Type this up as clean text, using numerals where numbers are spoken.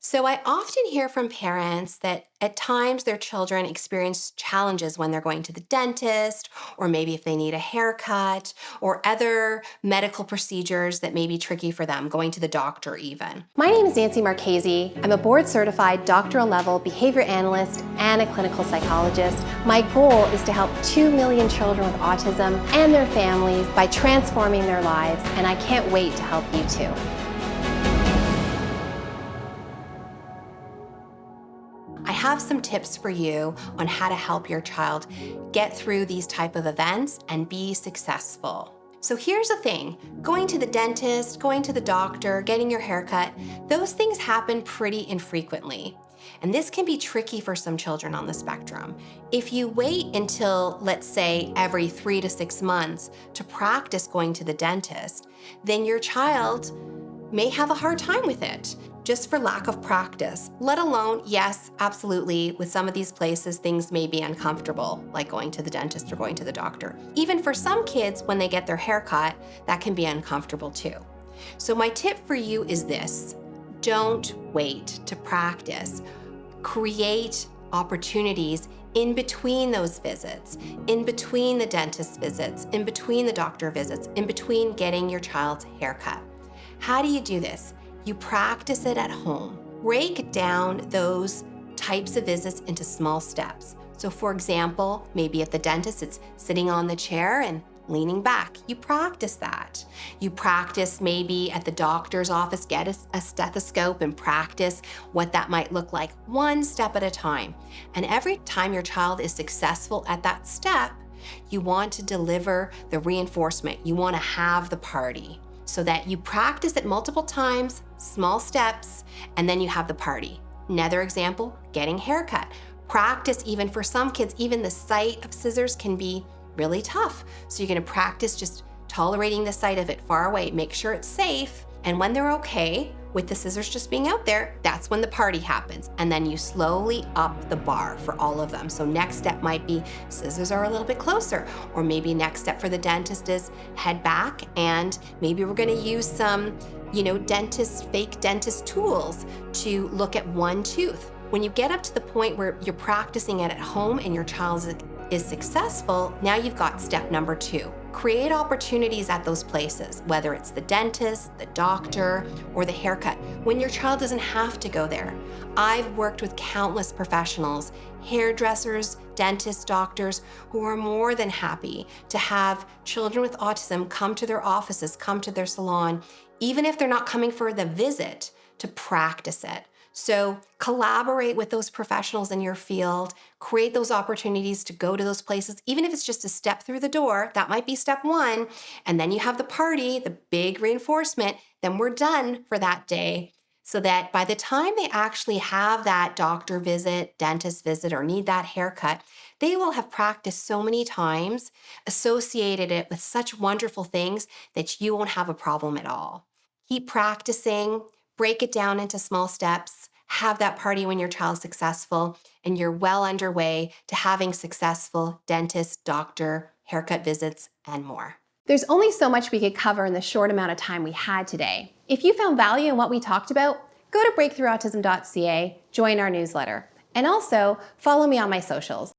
So I often hear from parents that at times their children experience challenges when they're going to the dentist, or maybe if they need a haircut, or other medical procedures that may be tricky for them, going to the doctor even. My name is Nancy Marchese. I'm a board-certified doctoral level behavior analyst and a clinical psychologist. My goal is to help 2 million children with autism and their families by transforming their lives, and I can't wait to help you too. I have some tips for you on how to help your child get through these type of events and be successful. So here's the thing, going to the dentist, going to the doctor, getting your haircut, those things happen pretty infrequently. And this can be tricky for some children on the spectrum. If you wait until, let's say, every 3 to 6 months to practice going to the dentist, then your child may have a hard time with it just for lack of practice, let alone, yes, absolutely, with some of these places, things may be uncomfortable, like going to the dentist or going to the doctor. Even for some kids, when they get their hair cut, that can be uncomfortable too. So my tip for you is this: don't wait to practice. Create opportunities in between those visits, in between the dentist visits, in between the doctor visits, in between getting your child's haircut. How do you do this? You practice it at home. Break down those types of visits into small steps. So for example, maybe at the dentist, it's sitting on the chair and leaning back. You practice that. You practice maybe at the doctor's office, get a stethoscope and practice what that might look like, one step at a time. And every time your child is successful at that step, you want to deliver the reinforcement. You want to have the party, so that you practice it multiple times, small steps, and then you have the party. Another example, getting haircut. Practice, even for some kids, even the sight of scissors can be really tough. So you're gonna practice just tolerating the sight of it far away, make sure it's safe, and when they're okay with the scissors just being out there, that's when the party happens. And then you slowly up the bar for all of them. So next step might be scissors are a little bit closer, or maybe next step for the dentist is head back, and maybe we're gonna use some, fake dentist tools to look at one tooth. When you get up to the point where you're practicing it at home and your child is successful, now you've got step number 2. Create opportunities at those places, whether it's the dentist, the doctor, or the haircut, when your child doesn't have to go there. I've worked with countless professionals, hairdressers, dentists, doctors, who are more than happy to have children with autism come to their offices, come to their salon, even if they're not coming for the visit, to practice it. So collaborate with those professionals in your field, create those opportunities to go to those places, even if it's just a step through the door. That might be step 1, and then you have the party, the big reinforcement, then we're done for that day, so that by the time they actually have that doctor visit, dentist visit, or need that haircut, they will have practiced so many times, associated it with such wonderful things that you won't have a problem at all. Keep practicing, break it down into small steps, have that party when your child's successful, and you're well underway to having successful dentist, doctor, haircut visits, and more. There's only so much we could cover in the short amount of time we had today. If you found value in what we talked about, go to breakthroughautism.ca, join our newsletter, and also follow me on my socials.